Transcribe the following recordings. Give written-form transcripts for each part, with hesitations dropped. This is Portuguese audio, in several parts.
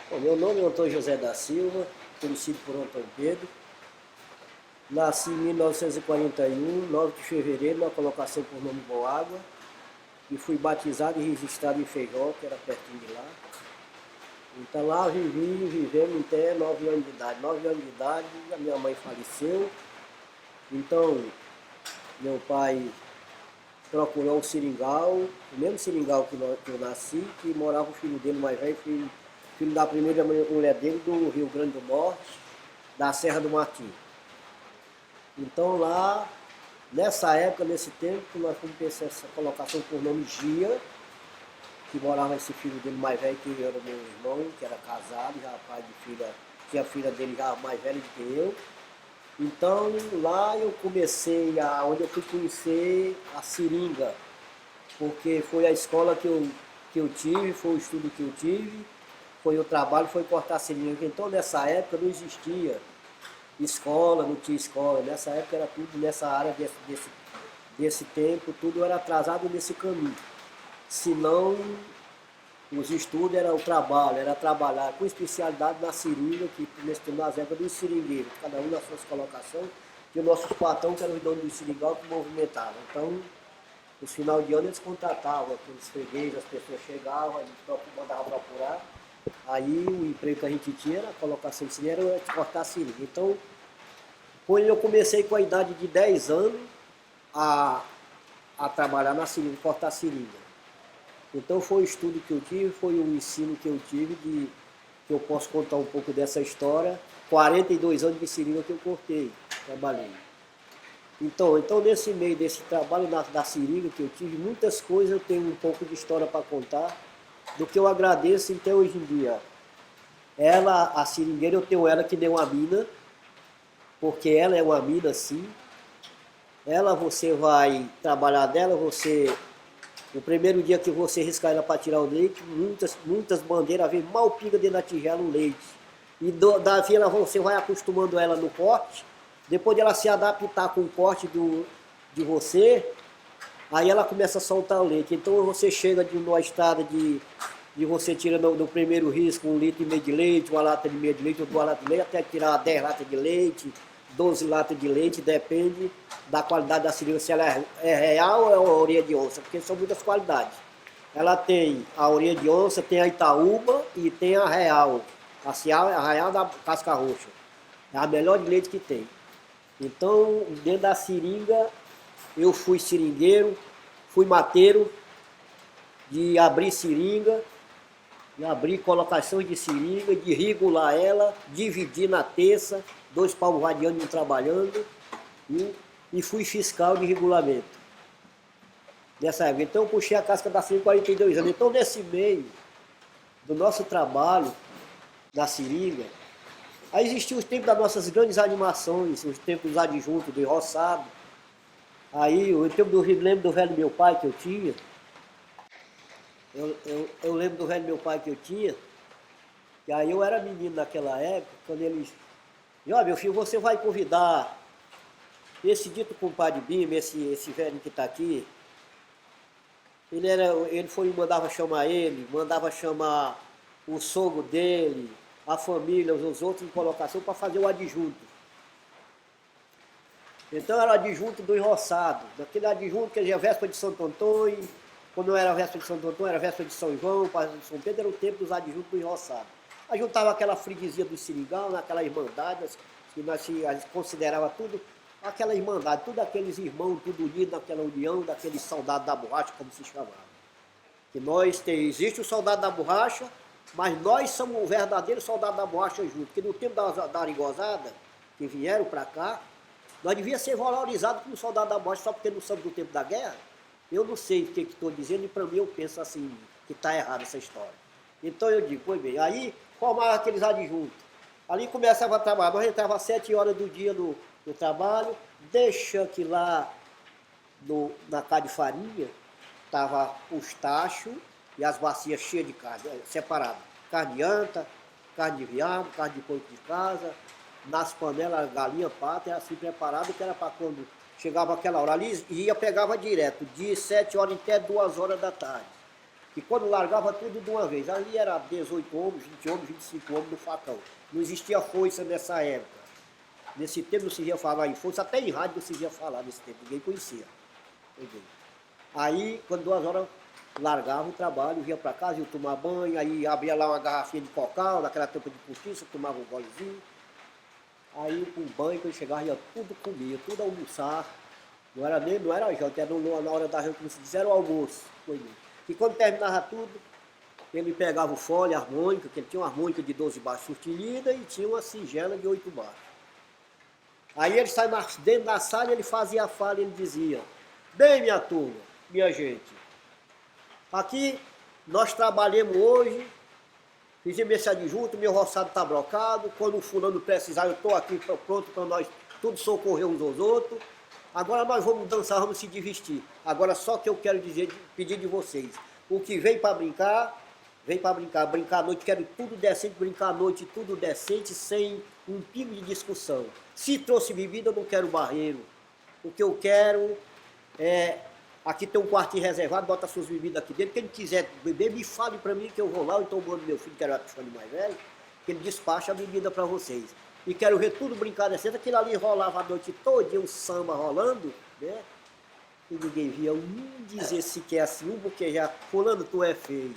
Bom, meu nome é Antônio José da Silva, conhecido por Antônio Pedro. Nasci em 1941, 9 de fevereiro, na colocação por nome Boágua, e fui batizado e registrado em Feijó, que era pertinho de lá. Então lá vivemos até 9 anos de idade. 9 anos de idade, a minha mãe faleceu. Então, meu pai procurou o seringal, o mesmo seringal que eu nasci, que morava o filho dele mais velho, filho da primeira mulher dele, do Rio Grande do Norte, da Serra do Martim. Então lá, nessa época, nesse tempo, nós fomos pensar essa colocação por nome Gia, que morava esse filho dele mais velho, que era meu irmão, que era casado, já pai de filha, tinha a filha dele já mais velha do que eu. Então lá eu comecei, onde eu fui conhecer a seringa, porque foi a escola que eu tive, foi o estudo que eu tive, foi o trabalho, foi cortar seringa. Então nessa época não existia escola, não tinha escola. Nessa época era tudo nessa área desse tempo, tudo era atrasado nesse caminho. Senão os estudos era o trabalho, era trabalhar com especialidade na seringa, que nas épocas dos seringueiros, cada um nas suas colocações, e os nossos patrões, que eram os donos do seringal, que movimentavam. Então, no final de ano eles contratavam aqueles fregueses, as pessoas chegavam, eles mandavam procurar. Aí o emprego que a gente tinha era a colocação de seringa, era cortar seringa. Então, quando eu comecei com a idade de 10 anos a, a trabalhar na seringa, cortar seringa. Então foi o estudo que eu tive, foi o ensino que eu tive, que eu posso contar um pouco dessa história. 42 anos de seringa que eu cortei, trabalhei. Então nesse meio desse trabalho da seringa que eu tive, muitas coisas eu tenho um pouco de história para contar, do que eu agradeço até hoje em dia. Ela, a seringueira, eu tenho ela que deu uma mina, porque ela é uma mina sim. Ela, você vai trabalhar dela, no primeiro dia que você riscar ela para tirar o leite, muitas bandeiras vêm mal pinga dentro da tigela o leite. E daí você vai acostumando ela no corte, depois de ela se adaptar com o corte de você, aí ela começa a soltar o leite. Então você chega numa estrada de você tira no primeiro risco 1,5 litro de leite, uma lata de meia de leite, ou 2 latas de leite, até tirar 10 latas de leite, 12 latas de leite, depende da qualidade da seringa, se ela é real ou é uma orelha de onça, porque são muitas qualidades. Ela tem a orelha de onça, tem a Itaúba e tem a real, a real da casca roxa. É a melhor de leite que tem. Então, dentro da seringa, eu fui seringueiro, fui mateiro de abrir seringa, de abrir colocações de seringa, de regular ela, dividir na terça, 2 palmos radiando e trabalhando, e fui fiscal de regulamento nessa época. Então eu puxei a casca da seringa 42 anos. Então nesse meio do nosso trabalho na seringa, aí existiam os tempos das nossas grandes animações, os tempos dos adjuntos, do roçado. Aí o tempo lembro do velho meu pai que eu tinha. Eu lembro do velho meu pai que eu tinha, que aí eu era menino naquela época, quando eles... Ó, meu filho, você vai convidar esse dito compadre Bima, esse velho que está aqui, mandava chamar o sogro dele, a família, os outros em colocação para fazer o adjunto. Então era o adjunto do enroçado, daquele adjunto que era véspera de Santo Antônio, quando não era véspera de Santo Antônio, era véspera de São João, de São Pedro, era o tempo dos adjuntos do enroçado. Aí juntava aquela freguesia do seringal, naquela irmandade, que nós considerava tudo aquela irmandade, todos aqueles irmãos, tudo unido naquela união, daqueles soldados da borracha, como se chamava. Que existe o soldado da borracha, mas nós somos o verdadeiro soldado da borracha junto. Que no tempo da arigosada, que vieram para cá, nós devíamos ser valorizados como soldado da borracha só porque não somos do tempo da guerra. Eu não sei o que estou dizendo e para mim eu penso assim, que está errada essa história. Então eu digo, pois bem, aí formava aqueles adjuntos. Ali começava a trabalhar, nós entrava às 7 horas do dia no trabalho, deixa que lá na casa de farinha estava os tachos e as bacias cheias de carne, separadas. Carne de anta, carne de veado, carne de porco de casa, nas panelas, galinha, pata, era assim preparado, que era para quando chegava aquela hora ali, pegava direto, de 7 horas até 2 horas da tarde. E quando largava tudo de uma vez, ali era 18 homens, 20 homens, 25 homens no facão. Não existia força nessa época. Nesse tempo não se via falar em força, até em rádio não se via falar nesse tempo, ninguém conhecia. Entendeu? Aí, quando 2 horas largava o trabalho, vinha para casa, ia tomar banho, aí abria lá uma garrafinha de cocal, naquela tampa de cortiça, tomava um golezinho. Aí com o banho, quando chegava, ia tudo comer, tudo almoçar. Não era janta, era na hora da janta, como se diz, era o almoço. E quando terminava tudo, ele pegava o fole, a harmônica, que ele tinha uma harmônica de 12 baixos sustilida e tinha uma singela de 8 baixos. Aí ele sai dentro da sala e ele fazia a fala e ele dizia: bem, minha turma, minha gente, aqui nós trabalhamos hoje, fizemos esse adjunto, meu roçado está brocado, quando o fulano precisar eu estou aqui pronto para nós tudo socorrer uns aos outros. Agora nós vamos dançar, vamos se divertir. Agora só que eu quero pedir de vocês, o que vem para brincar, brincar à noite, quero tudo decente, brincar à noite, tudo decente, sem um pingo de discussão. Se trouxe bebida, eu não quero barreiro. O que eu quero é, aqui tem um quartinho reservado, bota suas bebidas aqui dentro. Quem quiser beber, me fale para mim que eu vou lá, ou então mando meu filho, que era puxando mais velho, que ele despacha a bebida para vocês. E quero ver tudo brincar decente. Aquilo ali rolava a noite toda, um samba rolando, né? E ninguém via um dizer sequer assim, um buquejar, fulano, tu é feio.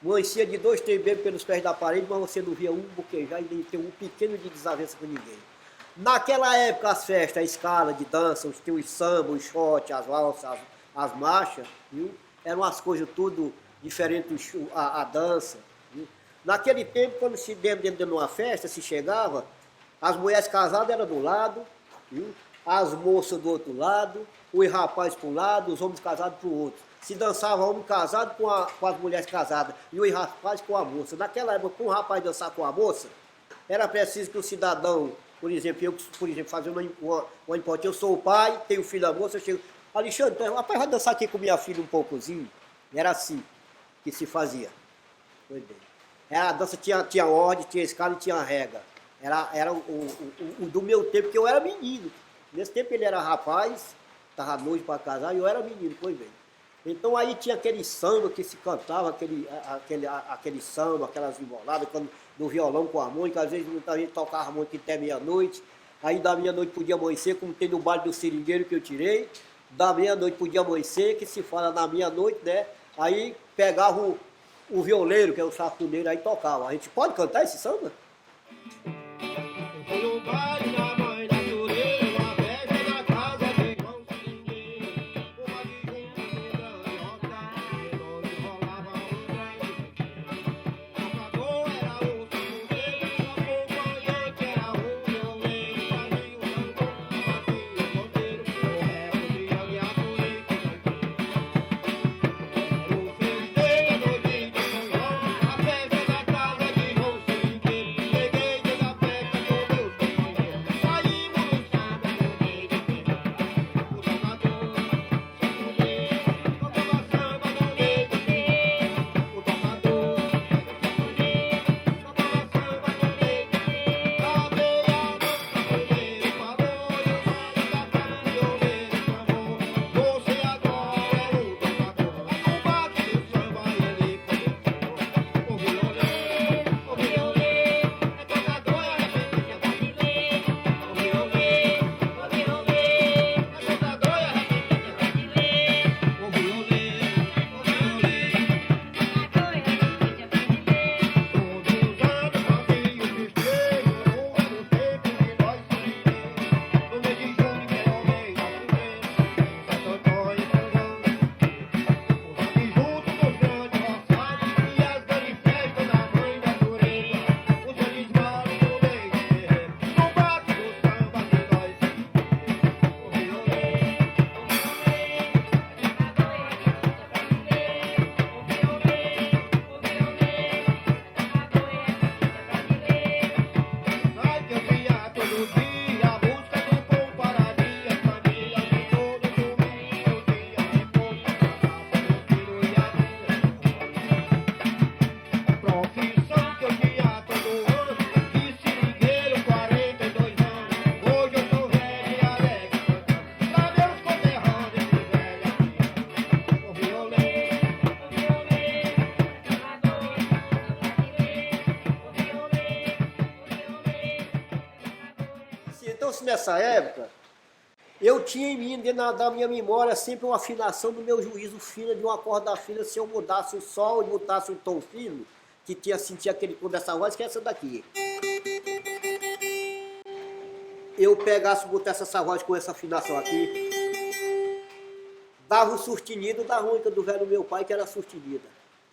Mancia de 2, 3 bebês pelos pés da parede, mas você não via um buquejar e nem ter um pequeno de desavença com ninguém. Naquela época, as festas, a escala de dança, os sambas, os shot, as valsas, as marchas, viu? Eram as coisas tudo diferentes, a dança. Viu? Naquele tempo, quando se dentro de uma festa, se chegava, as mulheres casadas eram do lado, viu? As moças do outro lado, os rapazes para um lado, os homens casados para o outro. Se dançava homem casado com as mulheres casadas e os rapazes com a moça. Naquela época, para um rapaz dançar com a moça, era preciso que o cidadão, por exemplo, fazendo uma hipótese, eu sou o pai, tenho filho da moça, eu chego, Alexandre, rapaz, vai dançar aqui com minha filha um poucozinho. Era assim que se fazia. Foi bem. A dança tinha ordem, tinha escala e tinha regra. Era o do meu tempo, que eu era menino. Nesse tempo ele era rapaz, estava noivo para casar, e eu era menino, foi bem. Então aí tinha aquele samba que se cantava, aquele samba, aquelas emboladas, no violão com a harmônica, às vezes muita gente tocava harmônica até meia-noite, aí da meia-noite podia amanhecer, como tem no baile do seringueiro que eu tirei, da meia-noite podia amanhecer, que se fala na meia-noite, né? Aí pegava o violeiro, que é o safoneiro, aí tocava. A gente pode cantar esse samba? fosse nessa época, eu tinha em mim, dentro da minha memória, sempre uma afinação do meu juízo fino, de uma corda fina, se eu mudasse o sol e botasse um tom fino, que tinha sentir aquele tom dessa voz, que é essa daqui. Eu pegasse, botasse essa voz com essa afinação aqui, dava o sustenido da única do velho meu pai, que era sustinida.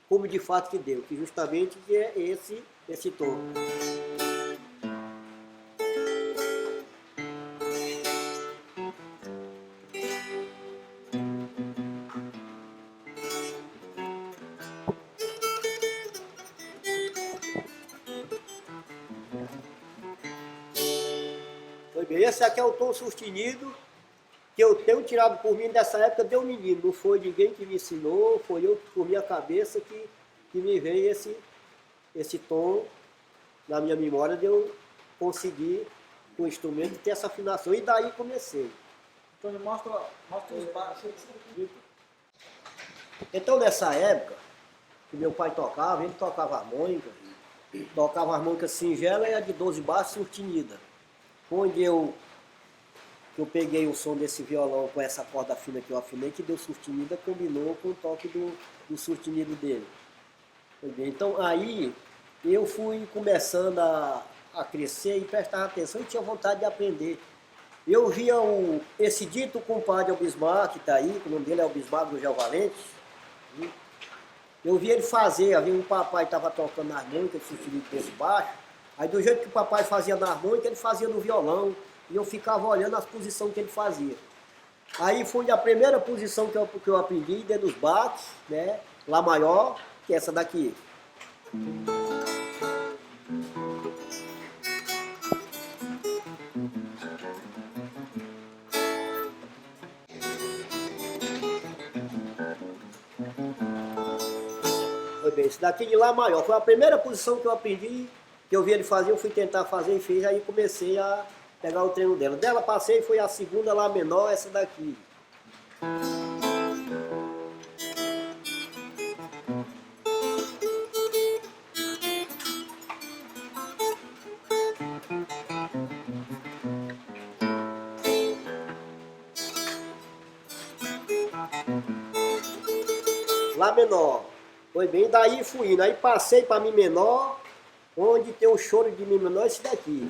Como de fato que deu, que justamente é esse tom. Esse aqui é o tom sustenido que eu tenho tirado por mim dessa época de um menino. Não foi ninguém que me ensinou, foi eu por minha cabeça que me veio esse tom na minha memória de eu conseguir com o instrumento ter essa afinação. E daí comecei. Então mostra os baixos. Então nessa época que meu pai tocava, ele tocava harmônica singela e a de 12 baixos surtinida. Onde eu peguei o som desse violão com essa corda fina que eu afinei, que deu surtinida, combinou com o toque do surtinido dele. Então aí eu fui começando a crescer e prestar atenção e tinha vontade de aprender. Eu via esse dito compadre Bismarck, que está aí, o nome dele é o Bismarck do Gel Valente. Eu via ele fazer, havia um papai que estava tocando na harmônica, surtinido desse baixo. Aí do jeito que o papai fazia na harmônica, ele fazia no violão. E eu ficava olhando as posições que ele fazia. Aí foi a primeira posição que eu aprendi dentro dos baques, né? Lá maior, que é essa daqui. Foi bem, esse daqui de Lá maior. Foi a primeira posição que eu aprendi, que eu vi ele fazer, eu fui tentar fazer e fiz, aí comecei a pegar o treino dela. Dela passei, foi a segunda Lá menor, essa daqui. Lá menor. Foi bem, daí fui indo. Aí passei para Mi menor, onde tem o choro de Mi menor, esse daqui.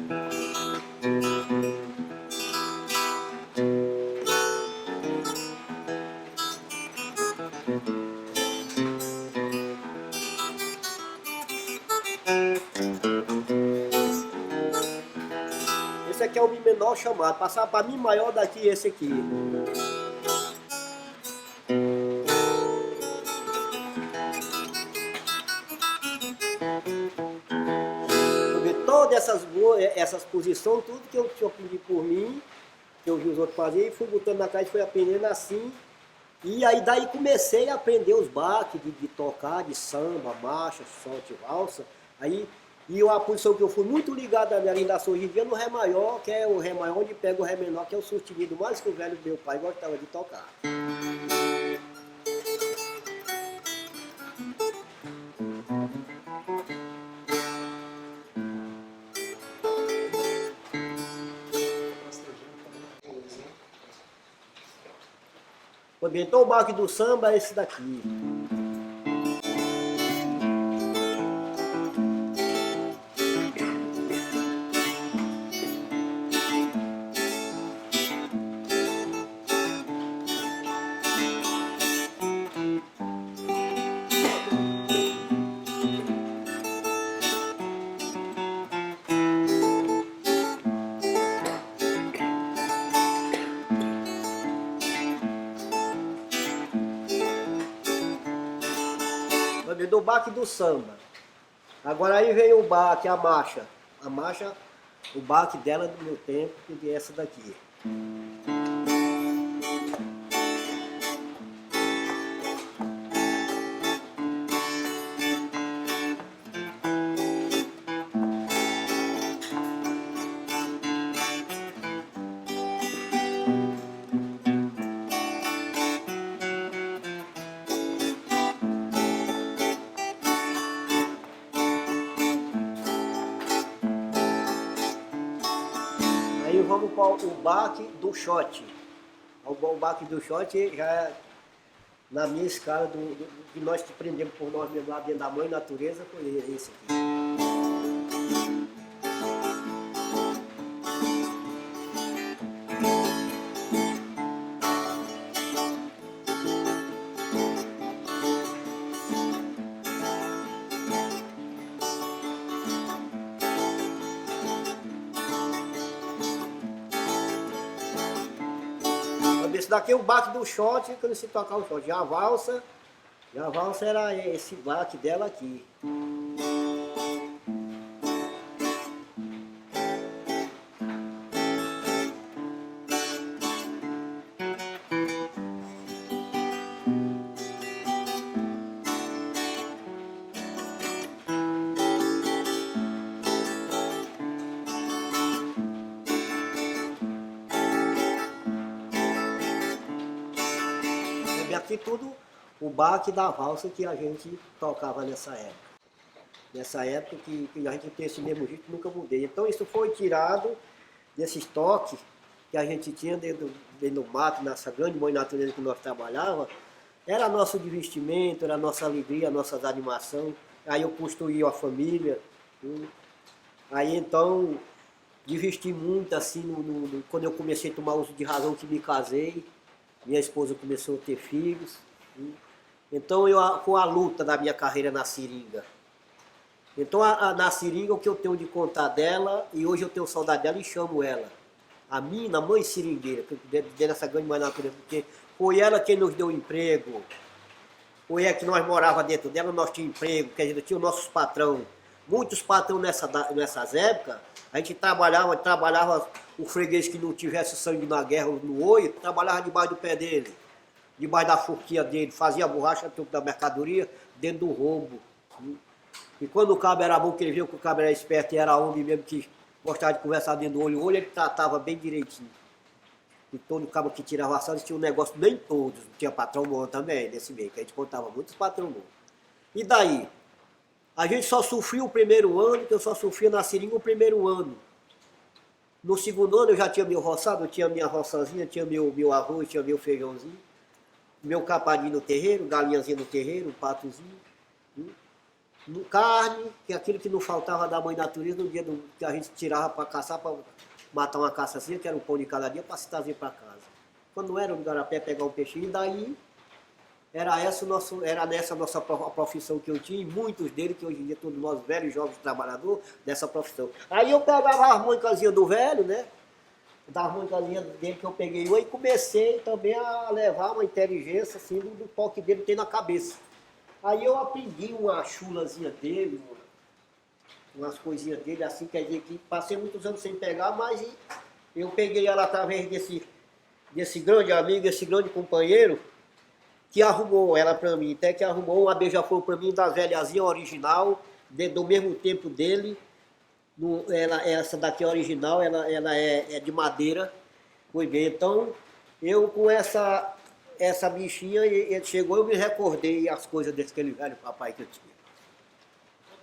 Esse aqui é o Mi menor chamado. Passar para Mi maior daqui, esse aqui. Todas essas posições, tudo que eu aprendi por mim, que eu vi os outros fazerem, e fui botando na caixa e fui aprendendo assim. E aí daí comecei a aprender os baques de tocar, de samba, marcha, sorte, valsa. Aí, e a posição que eu fui muito ligado à minha lindação hoje em dia no Ré maior, que é o Ré maior onde pega o Ré menor, que é o sustenido mais que o velho meu pai gostava de tocar. Então o baque do samba é esse daqui. Do baque do samba. Agora aí veio o baque, a marcha. A marcha, o baque dela do meu tempo, que é essa daqui. Aí vamos para o baque do shot. O baque do shot já é na minha escala do que nós aprendemos por nós mesmos lá dentro da mãe natureza, foi esse aqui. Esse daqui é o baque do shot, quando se tocar o shot. Já a valsa era esse baque dela aqui. E aqui tudo o baque da valsa que a gente tocava nessa época. Nessa época que a gente tem esse mesmo jeito, nunca mudei. Então isso foi tirado desses toques que a gente tinha dentro do mato, nessa grande mãe natureza que nós trabalhávamos. Era nosso divertimento, era nossa alegria, nossas animações. Aí eu construí a família. Aí então, diverti muito assim, quando eu comecei a tomar uso de razão que me casei. Minha esposa começou a ter filhos. Então, com a luta da minha carreira na seringa. Então, na seringa, o que eu tenho de contar dela, e hoje eu tenho saudade dela e chamo ela. A minha mãe seringueira, dentro dessa grande mãe natureza, porque foi ela quem nos deu emprego. Foi ela que nós morávamos dentro dela, nós tínhamos emprego, quer dizer, tinha os nossos patrões. Muitos patrões nessas épocas, a gente trabalhava o freguês que não tivesse sangue na guerra no olho, trabalhava debaixo do pé dele, debaixo da forquinha dele, fazia borracha da mercadoria dentro do rombo. E quando o cabo era bom, que ele viu que o cabo era esperto e era homem mesmo, que gostava de conversar dentro do olho, ele tratava bem direitinho. E todo cabo que tirava ação, eles tinham um negócio, nem todos, tinha patrão bom também, nesse meio, que a gente contava muitos patrão bons. E daí? A gente só sofria o primeiro ano, que eu só sofria na seringa o primeiro ano. No segundo ano eu já tinha meu roçado, eu tinha minha roçazinha, tinha meu arroz, tinha meu feijãozinho, meu capadinho no terreiro, galinhazinha no terreiro, patozinho. No carne, que é aquilo que não faltava da mãe natureza no dia que a gente tirava para caçar, para matar uma caçazinha, que era um pão de cada dia, para se trazer para casa. Quando era no garapé pegar um peixinho, e daí era nessa nossa profissão que eu tinha, e muitos deles, que hoje em dia todos nós velhos, jovens trabalhadores, dessa profissão. Aí eu pegava a harmônicazinha do velho, né? Da harmônicazinha dele que eu peguei e comecei também a levar uma inteligência assim do toque dele que tem na cabeça. Aí eu aprendi uma chulazinha dele, umas coisinhas dele, assim, quer dizer que passei muitos anos sem pegar, mas eu peguei ela através desse grande amigo, esse grande companheiro, que arrumou ela para mim, até que arrumou uma beija-flor para mim das velhazinhas original, do mesmo tempo dele. Essa daqui é original, ela é de madeira. Foi bem, então eu com essa bichinha, ele chegou, eu me recordei as coisas daquele velho papai que eu tinha.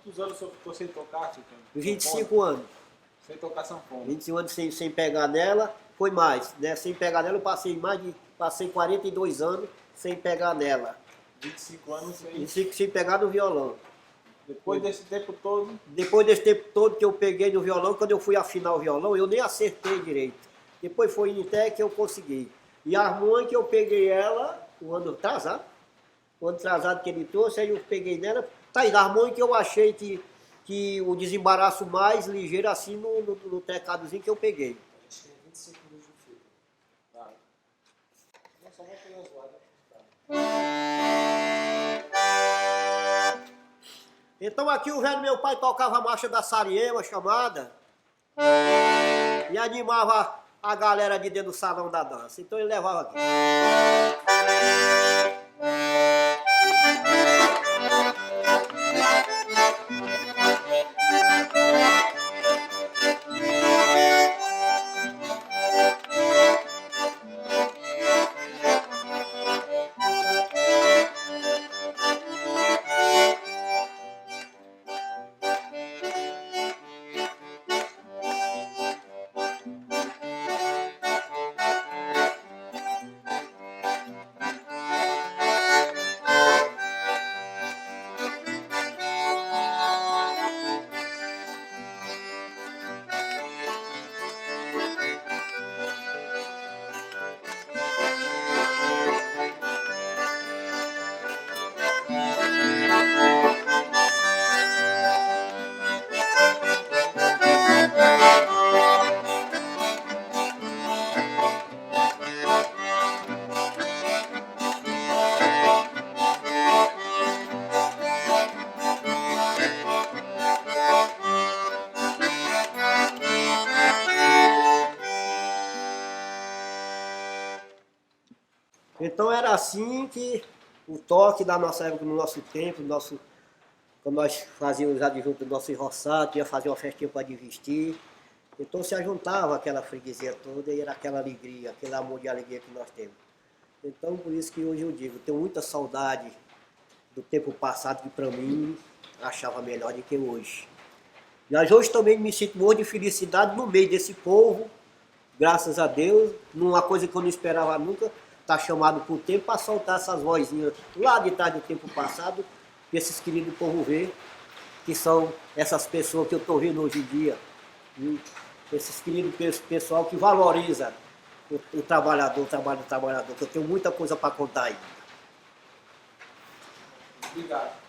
Quantos anos você ficou sem tocar, seu Cândido? 25 anos. Sem tocar sanfona. 25 anos sem pegar nela, foi mais, né? Sem pegar nela eu passei 42 anos sem pegar nela. 25 anos sem... 25 sem pegar no violão. Depois desse tempo todo? Depois desse tempo todo que eu peguei no violão, quando eu fui afinar o violão, eu nem acertei direito. Depois foi indo até que eu consegui. E a harmônica eu peguei ela, o ano atrasado que ele trouxe, aí eu peguei nela. Tá aí, na harmônica eu achei que o desembaraço mais ligeiro assim no tecadozinho que eu peguei. Acho que é 25 minutos de fio. Tá. Não, só vou pegar os lados. Então aqui o velho meu pai tocava a marcha da Sariema, chamada, e animava a galera de dentro do salão da dança. Então ele levava aqui. Então era assim que o toque da nossa época, no nosso tempo, quando nós fazíamos adjunto do nosso roçado, ia fazer uma festinha para divestir. Então se ajuntava aquela freguesia toda e era aquela alegria, aquele amor e alegria que nós temos. Então por isso que hoje eu digo, tenho muita saudade do tempo passado que para mim achava melhor do que hoje. Mas hoje também me sinto muito de felicidade no meio desse povo, graças a Deus, numa coisa que eu não esperava nunca, estar chamado por tempo para soltar essas vozinhas lá de trás do tempo passado, que esses queridos povo ver, que são essas pessoas que eu estou vendo hoje em dia, viu? Esses queridos pessoal que valoriza o trabalhador, o trabalho do trabalhador, que eu tenho muita coisa para contar aí. Obrigado.